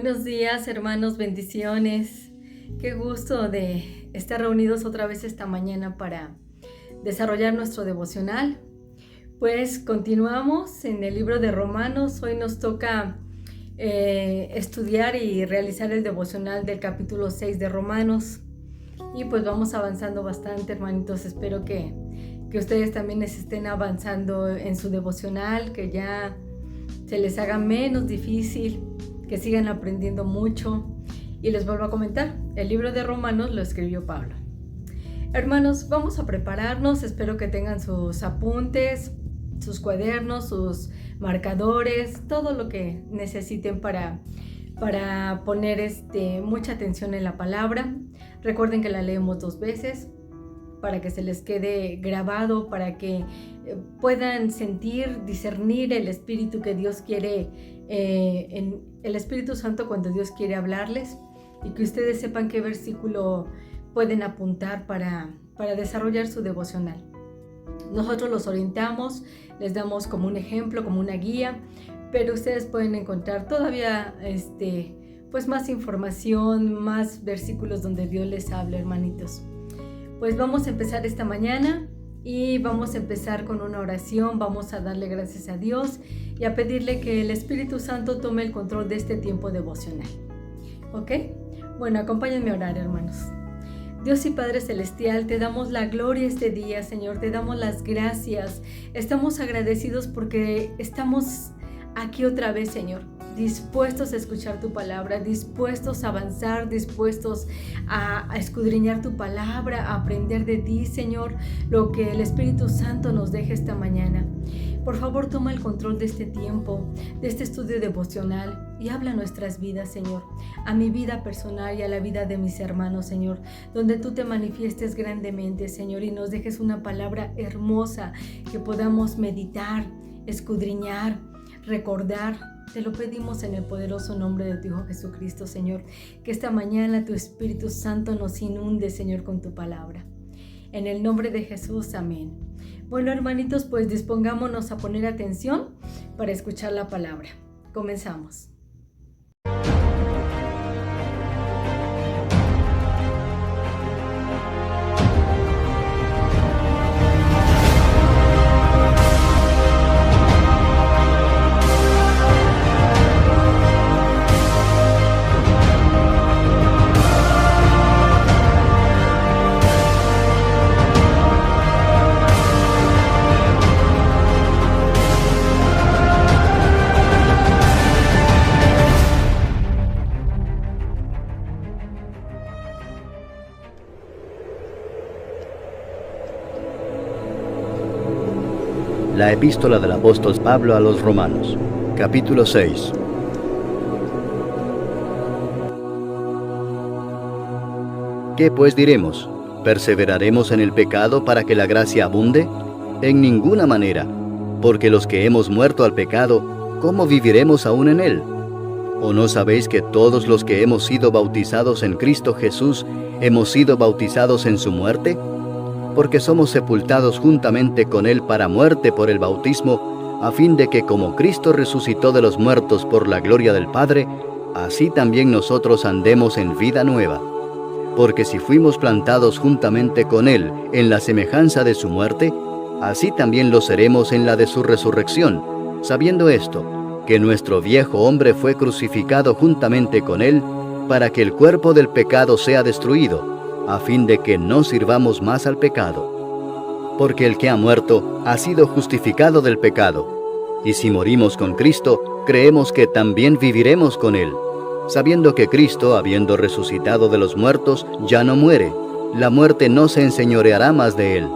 Buenos días, hermanos, bendiciones. Qué gusto de estar reunidos otra vez esta mañana para desarrollar nuestro devocional. Pues continuamos en el libro de Romanos. Hoy nos toca estudiar y realizar el devocional del capítulo 6 de Romanos. Y pues vamos avanzando bastante, hermanitos. Espero que ustedes también estén avanzando en su devocional, que ya se les haga menos difícil, que sigan aprendiendo mucho. Y les vuelvo a comentar, el libro de Romanos lo escribió Pablo. Hermanos, vamos a prepararnos. Espero que tengan sus apuntes, sus cuadernos, sus marcadores, todo lo que necesiten para poner mucha atención en la palabra. Recuerden que la leemos 2 veces para que se les quede grabado, para que puedan sentir, discernir el Espíritu que Dios quiere, en el Espíritu Santo cuando Dios quiere hablarles, y que ustedes sepan qué versículo pueden apuntar para desarrollar su devocional. Nosotros los orientamos, les damos como un ejemplo, como una guía, pero ustedes pueden encontrar todavía pues más información, más versículos donde Dios les habla, hermanitos. Pues vamos a empezar esta mañana y vamos a empezar con una oración. Vamos a darle gracias a Dios y a pedirle que el Espíritu Santo tome el control de este tiempo devocional. ¿Ok? Bueno, acompáñenme a orar, hermanos. Dios y Padre Celestial, te damos la gloria este día, Señor. Te damos las gracias. Estamos agradecidos porque estamos aquí otra vez, Señor, dispuestos a escuchar tu palabra, dispuestos a avanzar, dispuestos a escudriñar tu palabra, a aprender de ti, Señor, lo que el Espíritu Santo nos deja esta mañana. Por favor, toma el control de este tiempo, de este estudio devocional, y habla a nuestras vidas, Señor, a mi vida personal y a la vida de mis hermanos, Señor, donde tú te manifiestes grandemente, Señor, y nos dejes una palabra hermosa que podamos meditar, escudriñar, recordar. Te lo pedimos en el poderoso nombre de tu Hijo Jesucristo, Señor, que esta mañana tu Espíritu Santo nos inunde, Señor, con tu palabra. En el nombre de Jesús, amén. Bueno, hermanitos, pues dispongámonos a poner atención para escuchar la palabra. Comenzamos. La epístola del apóstol Pablo a los Romanos, capítulo 6. ¿Qué pues diremos? ¿Perseveraremos en el pecado para que la gracia abunde? En ninguna manera, porque los que hemos muerto al pecado, ¿cómo viviremos aún en él? ¿O no sabéis que todos los que hemos sido bautizados en Cristo Jesús, hemos sido bautizados en su muerte? Porque somos sepultados juntamente con Él para muerte por el bautismo, a fin de que como Cristo resucitó de los muertos por la gloria del Padre, así también nosotros andemos en vida nueva. Porque si fuimos plantados juntamente con Él en la semejanza de su muerte, así también lo seremos en la de su resurrección, sabiendo esto, que nuestro viejo hombre fue crucificado juntamente con Él, para que el cuerpo del pecado sea destruido, a fin de que no sirvamos más al pecado. Porque el que ha muerto ha sido justificado del pecado, y si morimos con Cristo, creemos que también viviremos con Él, sabiendo que Cristo, habiendo resucitado de los muertos, ya no muere, la muerte no se enseñoreará más de Él.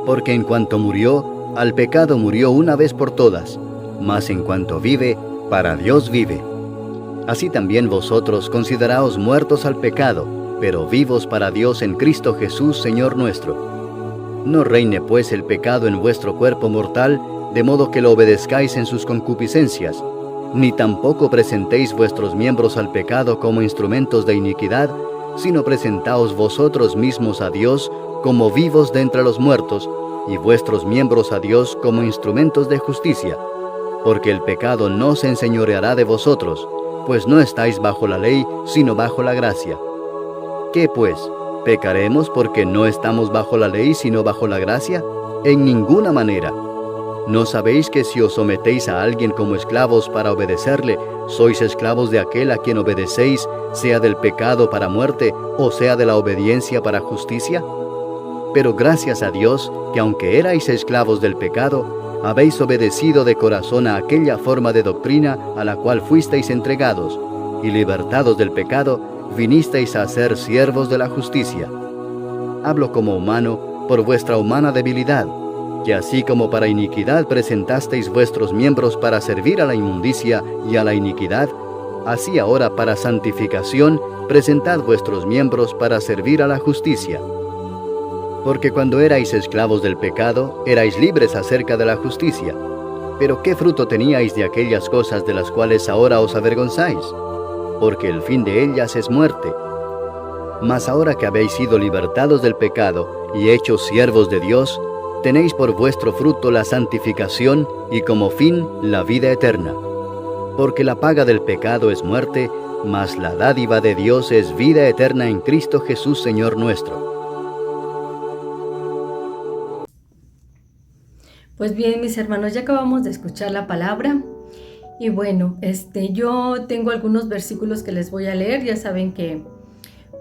Porque en cuanto murió, al pecado murió una vez por todas, mas en cuanto vive, para Dios vive. Así también vosotros consideraos muertos al pecado, pero vivos para Dios en Cristo Jesús, Señor nuestro. No reine pues el pecado en vuestro cuerpo mortal, de modo que lo obedezcáis en sus concupiscencias, ni tampoco presentéis vuestros miembros al pecado como instrumentos de iniquidad, sino presentaos vosotros mismos a Dios como vivos de entre los muertos, y vuestros miembros a Dios como instrumentos de justicia. Porque el pecado no se enseñoreará de vosotros, pues no estáis bajo la ley, sino bajo la gracia. ¿Qué pues? ¿Pecaremos porque no estamos bajo la ley, sino bajo la gracia? En ninguna manera. ¿No sabéis que si os sometéis a alguien como esclavos para obedecerle, sois esclavos de aquel a quien obedecéis, sea del pecado para muerte, o sea de la obediencia para justicia? Pero gracias a Dios, que aunque erais esclavos del pecado, habéis obedecido de corazón a aquella forma de doctrina a la cual fuisteis entregados, y libertados del pecado, vinisteis a ser siervos de la justicia. Hablo como humano por vuestra humana debilidad, que así como para iniquidad presentasteis vuestros miembros para servir a la inmundicia y a la iniquidad, así ahora para santificación presentad vuestros miembros para servir a la justicia. Porque cuando erais esclavos del pecado, erais libres acerca de la justicia. Pero ¿qué fruto teníais de aquellas cosas de las cuales ahora os avergonzáis? Porque el fin de ellas es muerte. Mas ahora que habéis sido libertados del pecado y hechos siervos de Dios, tenéis por vuestro fruto la santificación y como fin la vida eterna. Porque la paga del pecado es muerte, mas la dádiva de Dios es vida eterna en Cristo Jesús Señor nuestro. Pues bien, mis hermanos, ya acabamos de escuchar la palabra. Y bueno, yo tengo algunos versículos que les voy a leer. Ya saben que,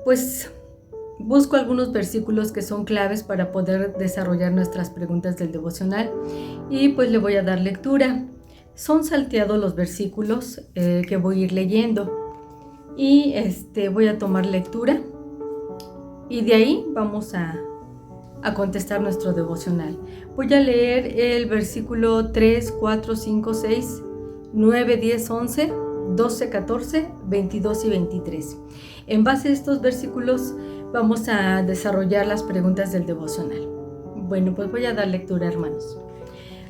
pues, busco algunos versículos que son claves para poder desarrollar nuestras preguntas del devocional. Y pues le voy a dar lectura. Son salteados los versículos que voy a ir leyendo. Y voy a tomar lectura. Y de ahí vamos a contestar nuestro devocional. Voy a leer el versículo 3, 4, 5, 6, 9, 10, 11, 12, 14, 22 y 23. En base a estos versículos vamos a desarrollar las preguntas del devocional. Bueno, pues voy a dar lectura, hermanos.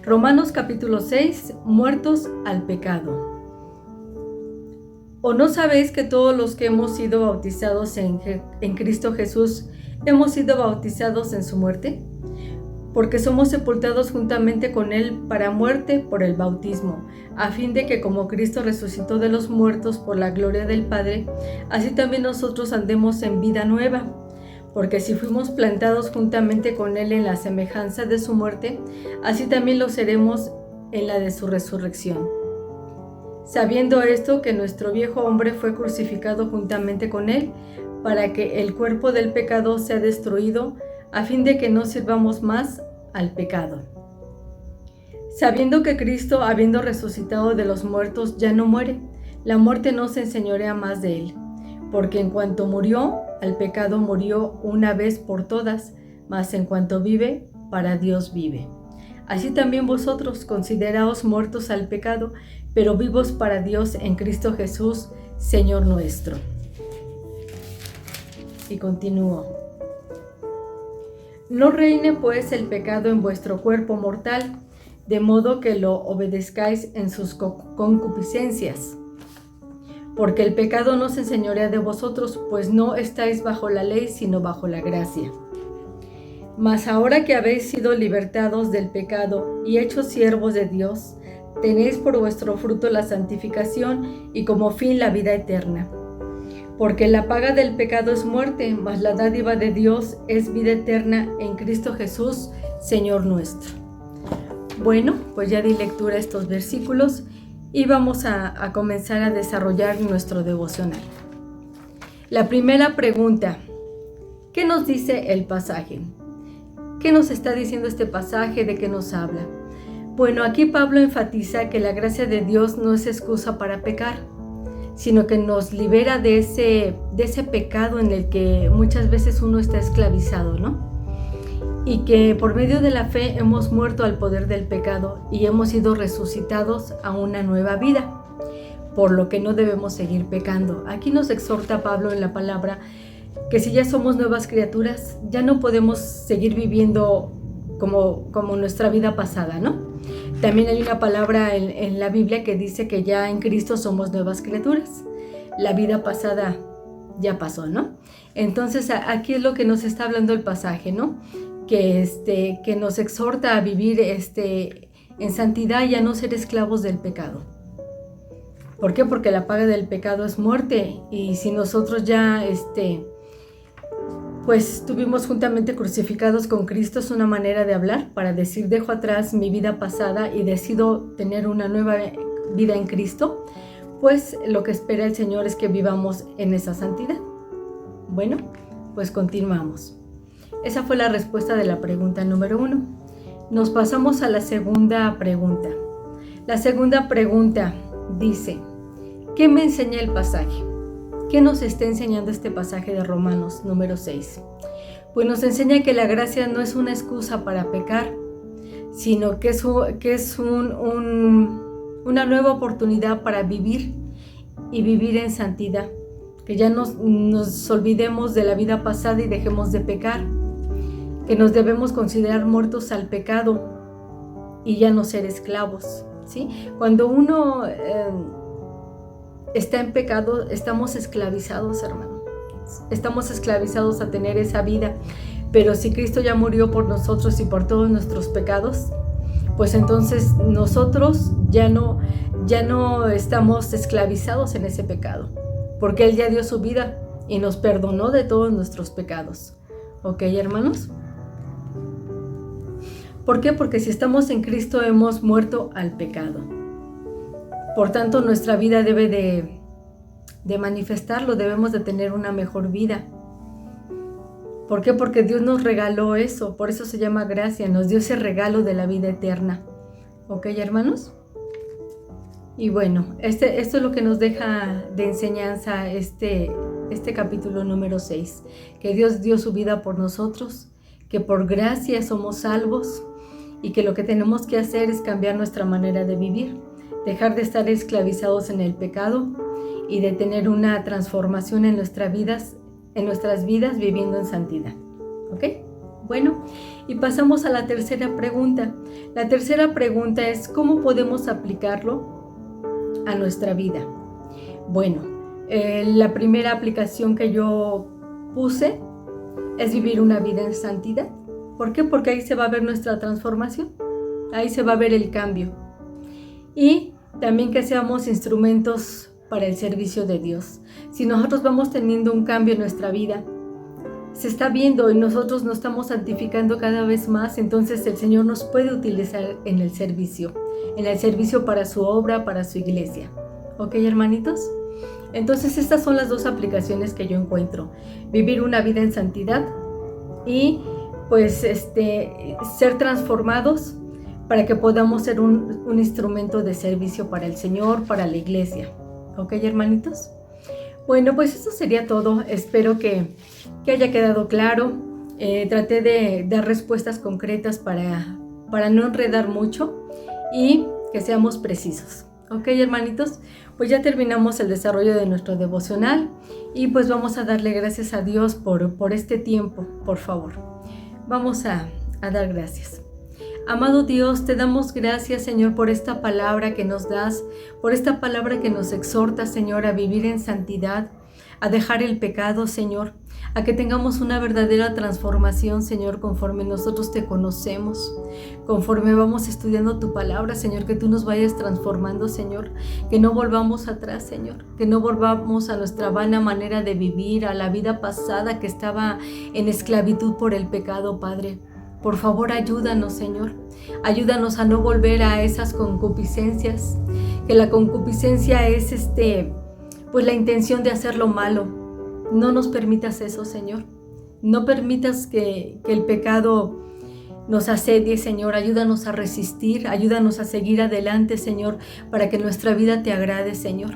Romanos capítulo 6, muertos al pecado. ¿O no sabéis que todos los que hemos sido bautizados en Cristo Jesús hemos sido bautizados en su muerte? Porque somos sepultados juntamente con Él para muerte por el bautismo, a fin de que como Cristo resucitó de los muertos por la gloria del Padre, así también nosotros andemos en vida nueva. Porque si fuimos plantados juntamente con Él en la semejanza de su muerte, así también lo seremos en la de su resurrección. Sabiendo esto, que nuestro viejo hombre fue crucificado juntamente con Él, para que el cuerpo del pecado sea destruido, a fin de que no sirvamos más al pecado. Sabiendo que Cristo, habiendo resucitado de los muertos, ya no muere, la muerte no se enseñorea más de Él. Porque en cuanto murió, al pecado murió una vez por todas, mas en cuanto vive, para Dios vive. Así también vosotros consideraos muertos al pecado, pero vivos para Dios en Cristo Jesús, Señor nuestro. Y continúo. No reine pues el pecado en vuestro cuerpo mortal, de modo que lo obedezcáis en sus concupiscencias. Porque el pecado no se enseñorea de vosotros, pues no estáis bajo la ley, sino bajo la gracia. Mas ahora que habéis sido libertados del pecado y hechos siervos de Dios, tenéis por vuestro fruto la santificación y como fin la vida eterna. Porque la paga del pecado es muerte, mas la dádiva de Dios es vida eterna en Cristo Jesús, Señor nuestro. Bueno, pues ya di lectura a estos versículos y vamos a comenzar a desarrollar nuestro devocional. La primera pregunta, ¿qué nos dice el pasaje? ¿Qué nos está diciendo este pasaje? ¿De qué nos habla? Bueno, aquí Pablo enfatiza que la gracia de Dios no es excusa para pecar, sino que nos libera de ese pecado en el que muchas veces uno está esclavizado, ¿no? Y que por medio de la fe hemos muerto al poder del pecado y hemos sido resucitados a una nueva vida, por lo que no debemos seguir pecando. Aquí nos exhorta Pablo en la palabra que si ya somos nuevas criaturas, ya no podemos seguir viviendo como nuestra vida pasada, ¿no? También hay una palabra en la Biblia que dice que ya en Cristo somos nuevas criaturas. La vida pasada ya pasó, ¿no? Entonces aquí es lo que nos está hablando el pasaje, ¿no? Que nos exhorta a vivir en santidad y a no ser esclavos del pecado. ¿Por qué? Porque la paga del pecado es muerte, y si nosotros ya pues estuvimos juntamente crucificados con Cristo, es una manera de hablar para decir: dejo atrás mi vida pasada y decido tener una nueva vida en Cristo. Pues lo que espera el Señor es que vivamos en esa santidad. Bueno, pues continuamos. Esa fue la respuesta de la pregunta número 1. Nos pasamos a la segunda pregunta. La segunda pregunta dice: ¿qué me enseña el pasaje? ¿Qué nos está enseñando este pasaje de Romanos número 6? Pues nos enseña que la gracia no es una excusa para pecar, sino que es una nueva oportunidad para vivir y vivir en santidad. Que ya nos olvidemos de la vida pasada y dejemos de pecar. Que nos debemos considerar muertos al pecado y ya no ser esclavos, ¿sí? Cuando uno está en pecado, estamos esclavizados, hermano. Estamos esclavizados a tener esa vida. Pero si Cristo ya murió por nosotros y por todos nuestros pecados, pues entonces nosotros ya no estamos esclavizados en ese pecado, porque Él ya dio su vida y nos perdonó de todos nuestros pecados. ¿Ok, hermanos? ¿Por qué? Porque si estamos en Cristo hemos muerto al pecado. Por tanto, nuestra vida debe de manifestarlo, debemos de tener una mejor vida. ¿Por qué? Porque Dios nos regaló eso, por eso se llama gracia, nos dio ese regalo de la vida eterna. ¿Ok, hermanos? Y bueno, esto es lo que nos deja de enseñanza este capítulo número 6, que Dios dio su vida por nosotros, que por gracia somos salvos y que lo que tenemos que hacer es cambiar nuestra manera de vivir, dejar de estar esclavizados en el pecado y de tener una transformación en nuestras vidas viviendo en santidad. ¿Ok? Bueno, y pasamos a la tercera pregunta. La tercera pregunta es: ¿cómo podemos aplicarlo a nuestra vida? Bueno, la primera aplicación que yo puse es vivir una vida en santidad. ¿Por qué? Porque ahí se va a ver nuestra transformación, ahí se va a ver el cambio. Y también que seamos instrumentos para el servicio de Dios. Si nosotros vamos teniendo un cambio en nuestra vida, se está viendo y nosotros nos estamos santificando cada vez más, entonces el Señor nos puede utilizar en el servicio para su obra, para su iglesia. ¿Ok, hermanitos? Entonces estas son las dos aplicaciones que yo encuentro: vivir una vida en santidad y pues ser transformados para que podamos ser un instrumento de servicio para el Señor, para la iglesia. ¿Ok, hermanitos? Bueno, pues eso sería todo. Espero que haya quedado claro. Traté de dar respuestas concretas para no enredar mucho y que seamos precisos. ¿Ok, hermanitos? Pues ya terminamos el desarrollo de nuestro devocional y pues vamos a darle gracias a Dios por este tiempo, por favor. Vamos a dar gracias. Amado Dios, te damos gracias, Señor, por esta palabra que nos das, por esta palabra que nos exhorta, Señor, a vivir en santidad, a dejar el pecado, Señor, a que tengamos una verdadera transformación, Señor, conforme nosotros te conocemos, conforme vamos estudiando tu palabra, Señor, que tú nos vayas transformando, Señor, que no volvamos atrás, Señor, que no volvamos a nuestra vana manera de vivir, a la vida pasada que estaba en esclavitud por el pecado, Padre. Por favor, ayúdanos, Señor. Ayúdanos a no volver a esas concupiscencias, que la concupiscencia es pues la intención de hacer lo malo. No nos permitas eso, Señor. No permitas que el pecado nos asedie, Señor. Ayúdanos a resistir, ayúdanos a seguir adelante, Señor, para que nuestra vida te agrade, Señor.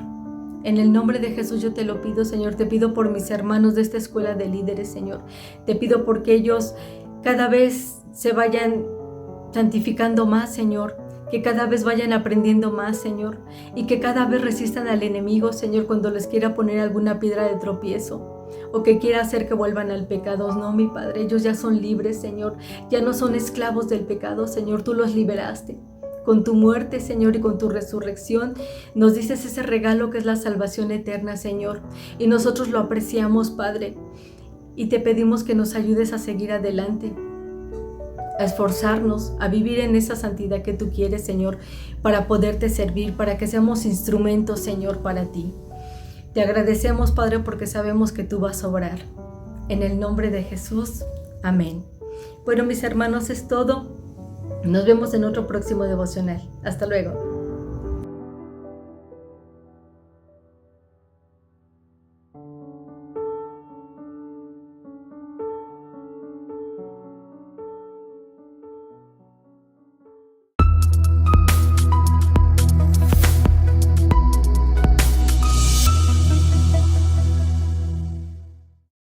En el nombre de Jesús yo te lo pido, Señor. Te pido por mis hermanos de esta escuela de líderes, Señor. Te pido porque ellos cada vez se vayan santificando más, Señor, que cada vez vayan aprendiendo más, Señor, y que cada vez resistan al enemigo, Señor, cuando les quiera poner alguna piedra de tropiezo o que quiera hacer que vuelvan al pecado. No, mi Padre, ellos ya son libres, Señor, ya no son esclavos del pecado, Señor, tú los liberaste. Con tu muerte, Señor, y con tu resurrección, nos dices ese regalo que es la salvación eterna, Señor, y nosotros lo apreciamos, Padre. Y te pedimos que nos ayudes a seguir adelante, a esforzarnos, a vivir en esa santidad que tú quieres, Señor, para poderte servir, para que seamos instrumentos, Señor, para ti. Te agradecemos, Padre, porque sabemos que tú vas a obrar. En el nombre de Jesús, amén. Bueno, mis hermanos, es todo. Nos vemos en otro próximo devocional. Hasta luego.